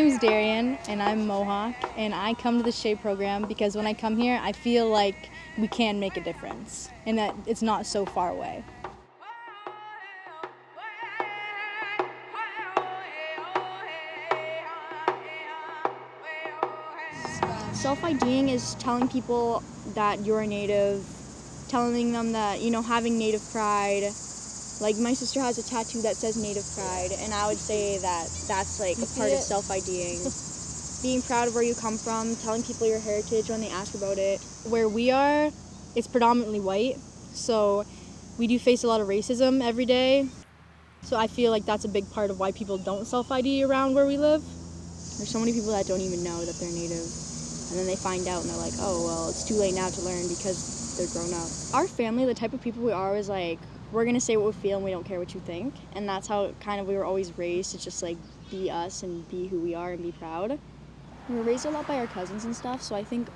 name's Darian, and I'm Mohawk, and I come to the SHAPE program because when I come here, I feel like we can make a difference, and that it's not so far away. Self-IDing is telling people that you're a Native, telling them that, having Native pride. Like, my sister has a tattoo that says Native pride, and I would say that that's like a part of self-IDing. Being proud of where you come from, telling people your heritage when they ask about it. Where we are, it's predominantly white, so we do face a lot of racism every day. So I feel like that's a big part of why people don't self-ID around where we live. There's so many people that don't even know that they're Native, and then they find out and they're like, oh, well, it's too late now to learn because they're grown up. Our family, the type of people we are, is like, we're gonna say what we feel and we don't care what you think, and that's how kind of we were always raised, to just like be us and be who we are and be proud. We were raised a lot by our cousins and stuff, so I think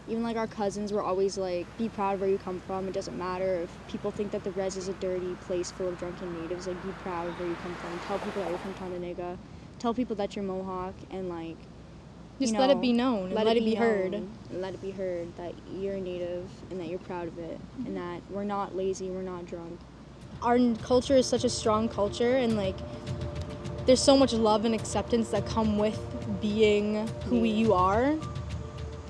even like our cousins were always like, be proud of where you come from. It doesn't matter if people think that the res is a dirty place full of drunken Natives, like, be proud of where you come from. Tell people that you're from Tonaniga. Tell people that you're Mohawk, and like, just let it be known and let it be heard. Let it be heard that you're a Native and that you're proud of it, and that we're not lazy, we're not drunk. Our culture is such a strong culture, and like, there's so much love and acceptance that come with being who you are,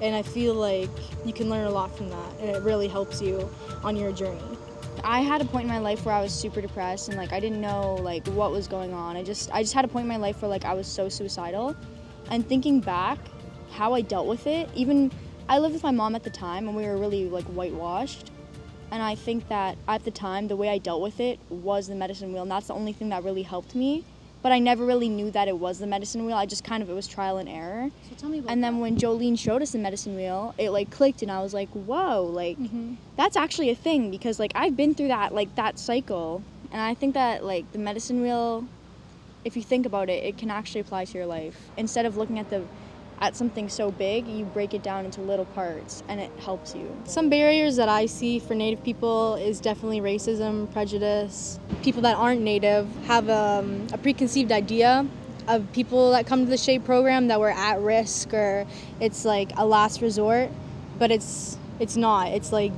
and I feel like you can learn a lot from that, and it really helps you on your journey. I had a point in my life where I was super depressed, and like I didn't know like what was going on. I just had a point in my life where like I was so suicidal, and thinking back how I dealt with it, even I lived with my mom at the time and we were really like whitewashed, and I think that at the time the way I dealt with it was the medicine wheel, and that's the only thing that really helped me. But I never really knew that it was the medicine wheel. I just it was trial and error. So tell me about and then when Jolene showed us the medicine wheel, it like clicked, and I was like, whoa, like that's actually a thing, because like I've been through that cycle, and I think that like the medicine wheel, if you think about it, it can actually apply to your life. Instead of looking at something so big, you break it down into little parts, and it helps you. Some barriers that I see for Native people is definitely racism, prejudice. People that aren't Native have a preconceived idea of people that come to the SHAPE program that we're at risk, or it's like a last resort, but it's not. It's like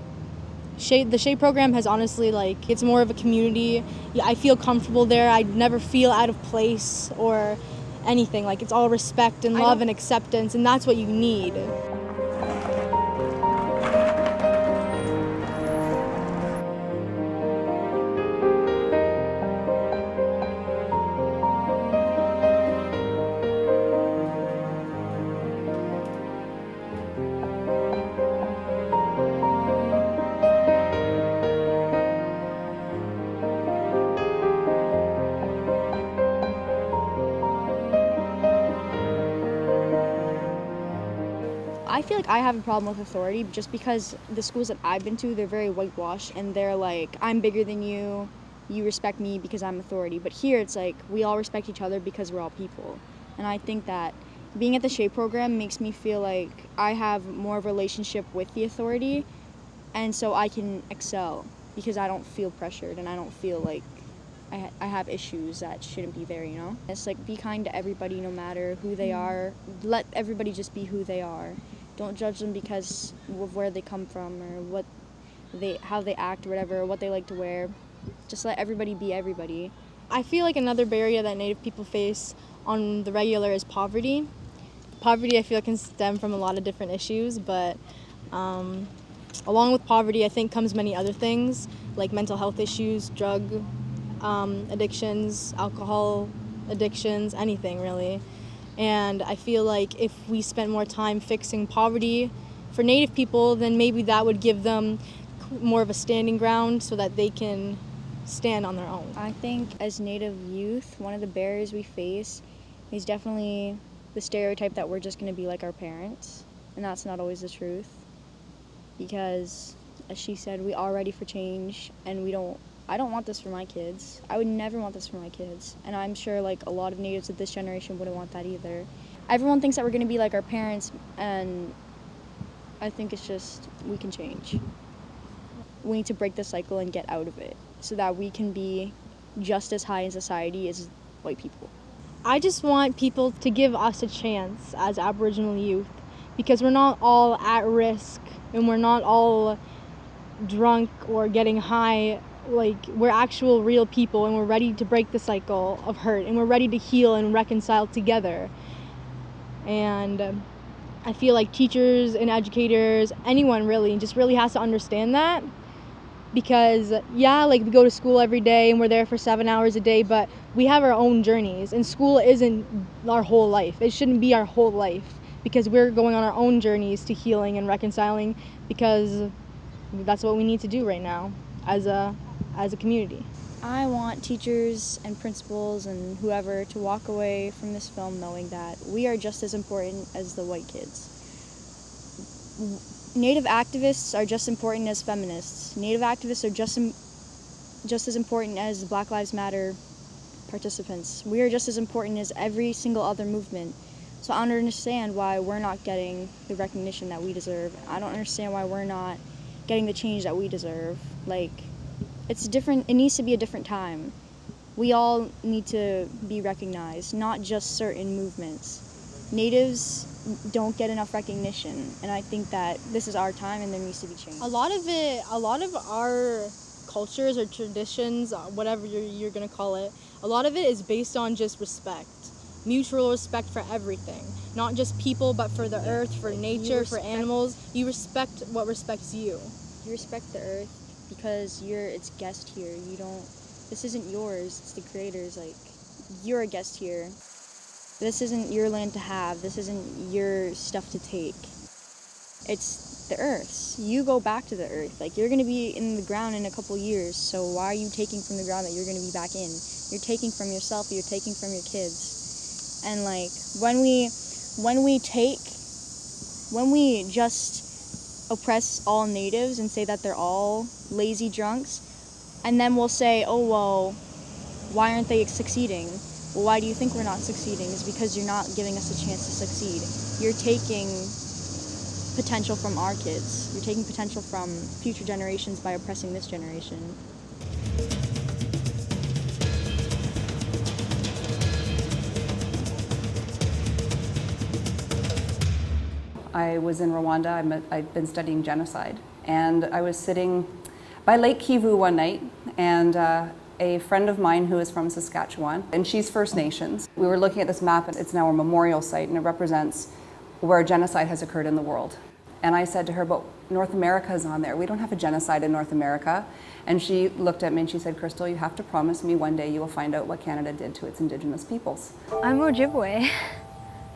the SHAPE program has honestly, like, it's more of a community. I feel comfortable there. I never feel out of place or anything. Like, it's all respect and love and acceptance, and that's what you need. I feel like I have a problem with authority just because the schools that I've been to, they're very whitewashed, and they're like, I'm bigger than you, you respect me because I'm authority. But here it's like, we all respect each other because we're all people. And I think that being at the SHAPE program makes me feel like I have more of a relationship with the authority, and so I can excel because I don't feel pressured, and I don't feel like I have issues that shouldn't be there, It's like, be kind to everybody no matter who they are. Let everybody just be who they are. Don't judge them because of where they come from or how they act or whatever, or what they like to wear. Just let everybody be everybody. I feel like another barrier that Native people face on the regular is poverty. Poverty, I feel, can stem from a lot of different issues, but along with poverty, I think comes many other things, like mental health issues, drug addictions, alcohol addictions, anything really. And I feel like if we spent more time fixing poverty for Native people, then maybe that would give them more of a standing ground so that they can stand on their own. I think as Native youth, one of the barriers we face is definitely the stereotype that we're just going to be like our parents, and that's not always the truth, because as she said, we are ready for change, and I don't want this for my kids. I would never want this for my kids. And I'm sure like a lot of Natives of this generation wouldn't want that either. Everyone thinks that we're going to be like our parents, and I think it's just, we can change. We need to break the cycle and get out of it so that we can be just as high in society as white people. I just want people to give us a chance as Aboriginal youth, because we're not all at risk and we're not all drunk or getting high. Like, we're actual real people, and we're ready to break the cycle of hurt, and we're ready to heal and reconcile together. And I feel like teachers and educators, anyone really, just really has to understand that. Because yeah, like, we go to school every day and we're there for 7 hours a day, but we have our own journeys, and school isn't our whole life. It shouldn't be our whole life, because we're going on our own journeys to healing and reconciling, because that's what we need to do right now as a community. I want teachers and principals and whoever to walk away from this film knowing that we are just as important as the white kids. Native activists are just important as feminists. Native activists are just as important as Black Lives Matter participants. We are just as important as every single other movement. So I don't understand why we're not getting the recognition that we deserve. I don't understand why we're not getting the change that we deserve. Like, it's different. It needs to be a different time. We all need to be recognized, not just certain movements. Natives don't get enough recognition, and I think that this is our time and there needs to be change. A lot of our cultures or traditions, whatever you're gonna call it, a lot of it is based on just respect. Mutual respect for everything. Not just people, but for the earth, for nature, for animals. You respect what respects you. You respect the earth because you're its guest here. This isn't yours, it's the creator's. Like, you're a guest here. This isn't your land to have. This isn't your stuff to take. It's the earth's. You go back to the earth. Like, you're gonna be in the ground in a couple years, so why are you taking from the ground that you're gonna be back in? You're taking from yourself, you're taking from your kids. And like, when we just oppress all natives and say that they're all lazy drunks, and then we'll say, oh, well, why aren't they succeeding? Well, why do you think we're not succeeding? It's because you're not giving us a chance to succeed. You're taking potential from our kids. You're taking potential from future generations by oppressing this generation. I was in Rwanda. I'd been studying genocide, and I was sitting by Lake Kivu one night, and a friend of mine who is from Saskatchewan, and she's First Nations. We were looking at this map, and it's now a memorial site, and it represents where genocide has occurred in the world. And I said to her, but North America is on there. We don't have a genocide in North America. And she looked at me and she said, Crystal, you have to promise me one day you will find out what Canada did to its Indigenous peoples. I'm Ojibwe.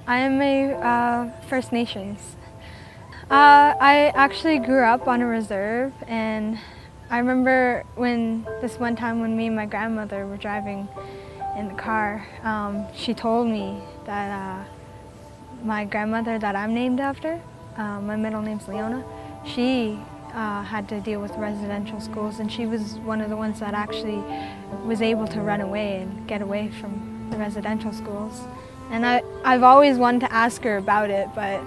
I am a First Nations. I actually grew up on a reserve, and I remember this one time when me and my grandmother were driving in the car, she told me that my grandmother that I'm named after, my middle name's Leona, she had to deal with residential schools, and she was one of the ones that actually was able to run away and get away from the residential schools. And I've always wanted to ask her about it, but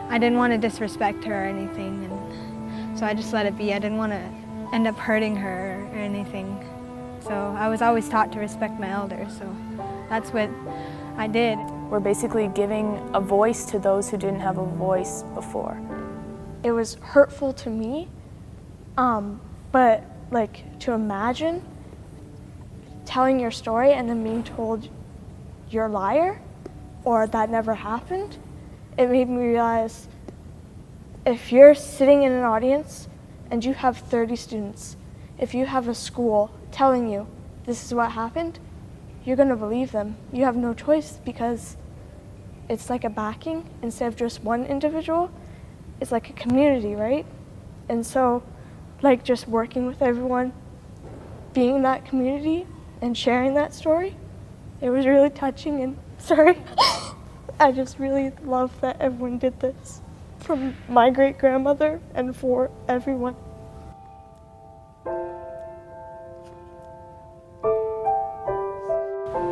I didn't want to disrespect her or anything, and so I just let it be. I didn't want to end up hurting her or anything. So I was always taught to respect my elders, so that's what I did. We're basically giving a voice to those who didn't have a voice before. It was hurtful to me, but like, to imagine telling your story and then being told you're a liar or that never happened, it made me realize if you're sitting in an audience and you have 30 students, if you have a school telling you this is what happened, you're gonna believe them. You have no choice, because it's like a backing. Instead of just one individual, it's like a community, right? And so, like, just working with everyone, being in that community and sharing that story, it was really touching. And sorry, I just really love that everyone did this, from my great-grandmother and for everyone.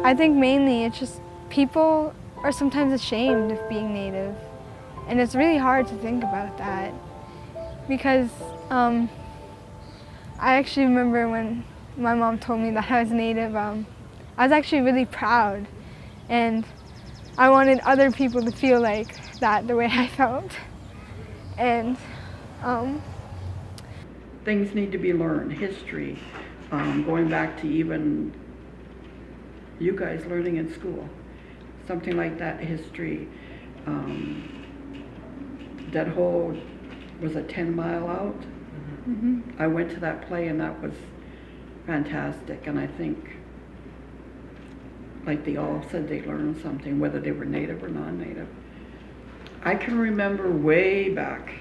I think mainly it's just people are sometimes ashamed of being Native, and it's really hard to think about that, because I actually remember when my mom told me that I was Native, I was actually really proud, and I wanted other people to feel like that the way I felt. And things need to be learned. History, going back to even you guys learning in school, something like that. History, that whole, was it 10 Mile Out? Mm-hmm. I went to that play and that was fantastic, and I think, like they all said, they learned something, whether they were Native or non-Native. I can remember way back,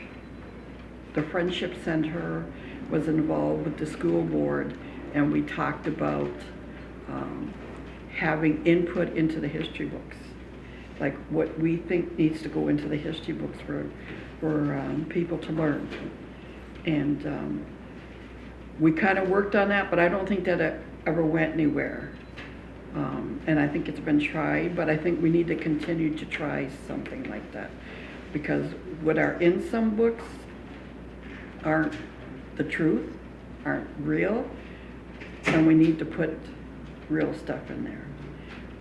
the Friendship Center was involved with the school board, and we talked about having input into the history books, like what we think needs to go into the history books for people to learn. And we kind of worked on that, but I don't think that it ever went anywhere. And I think it's been tried, but I think we need to continue to try something like that, because what are in some books aren't the truth, aren't real, and we need to put real stuff in there,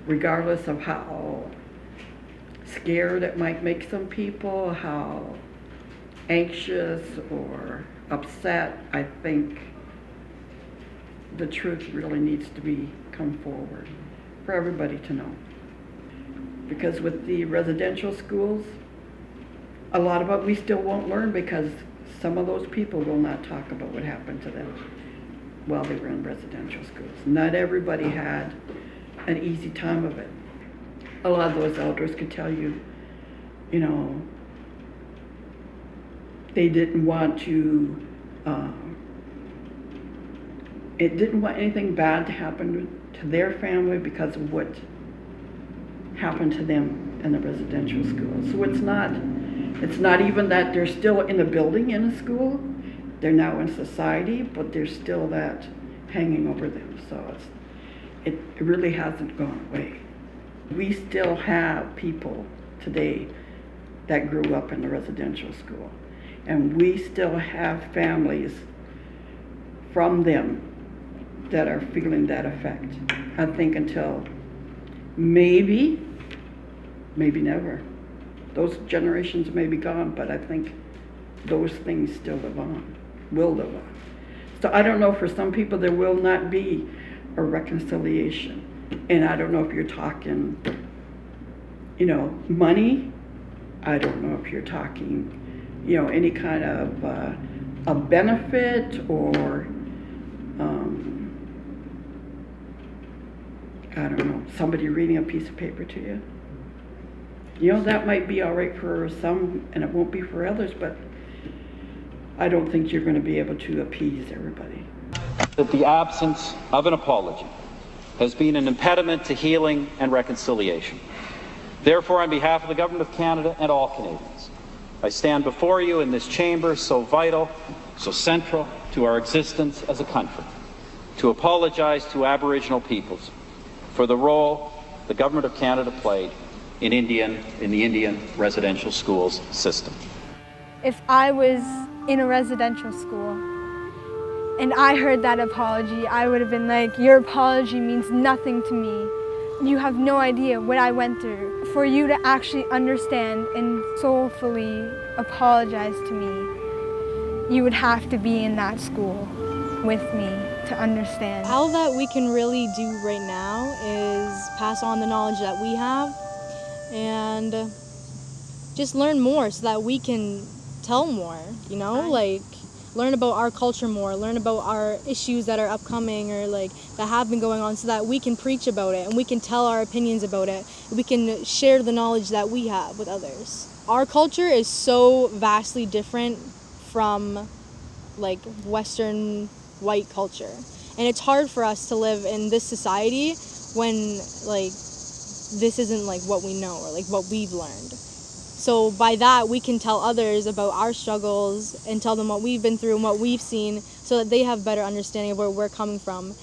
regardless of how scared it might make some people, how anxious or upset. I think the truth really needs to come forward for everybody to know. Because with the residential schools, a lot of it we still won't learn, because some of those people will not talk about what happened to them while they were in residential schools. Not everybody had an easy time of it. A lot of those elders could tell you, you know, they didn't want to, it didn't want anything bad to happen to their family because of what happened to them in the residential school. So it's not even that they're still in a building in a school, they're now in society, but there's still that hanging over them. So it really hasn't gone away. We still have people today that grew up in the residential school, and we still have families from them that are feeling that effect. I think until maybe never. Those generations may be gone, but I think those things still live on, will live on. So I don't know, for some people there will not be a reconciliation. And I don't know if you're talking, you know, money. I don't know if you're talking, you know, any kind of a benefit, or I don't know, somebody reading a piece of paper to you. You know, that might be all right for some, and it won't be for others, but I don't think you're going to be able to appease everybody. That the absence of an apology has been an impediment to healing and reconciliation. Therefore, on behalf of the Government of Canada and all Canadians, I stand before you in this chamber so vital, so central to our existence as a country, to apologize to Aboriginal peoples for the role the Government of Canada played in the Indian residential schools system. if I was in a residential school and I heard that apology, I would have been like, your apology means nothing to me. You have no idea what I went through. For you to actually understand and soulfully apologize to me, you would have to be in that school with me to understand. All that we can really do right now is pass on the knowledge that we have and just learn more so that we can tell more, you know, like learn about our culture more, learn about our issues that are upcoming or like that have been going on so that we can preach about it and we can tell our opinions about it. We can share the knowledge that we have with others. Our culture is so vastly different from like Western white culture. And it's hard for us to live in this society when like this isn't like what we know or like what we've learned. So by that, we can tell others about our struggles and tell them what we've been through and what we've seen so that they have better understanding of where we're coming from.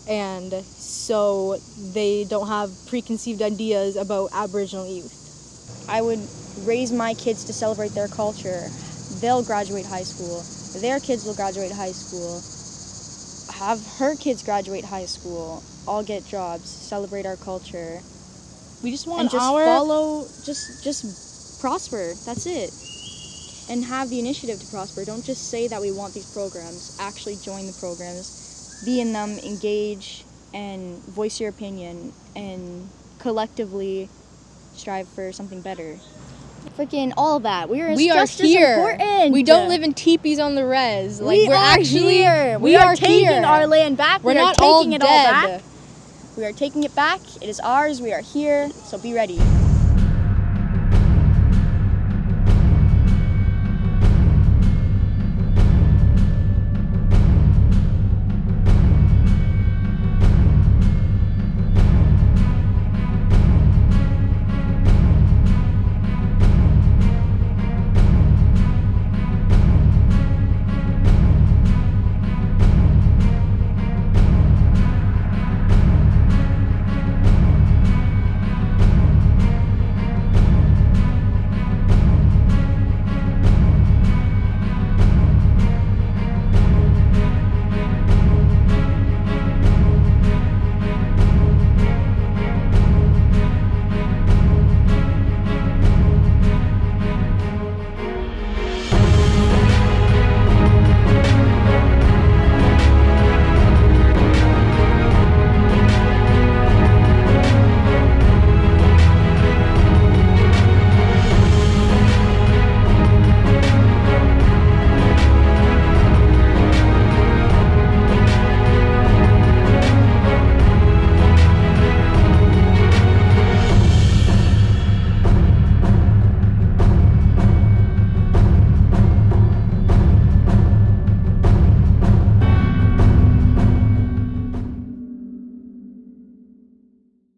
And so they don't have preconceived ideas about Aboriginal youth. I would raise my kids to celebrate their culture. They'll graduate high school. Their kids will graduate high school. Have her kids graduate high school. All get jobs, celebrate our culture. We just want and just our follow, just prosper. That's it. And have the initiative to prosper. Don't just say that we want these programs. Actually join the programs, be in them, engage, and voice your opinion, and collectively strive for something better. Freaking all of that. We are just here. as important. We don't live in teepees on the res. Like, We're actually here. We are taking here. our land back. We're We are not all taking it dead. all back. We are taking it back. It is ours. We are here. So be ready.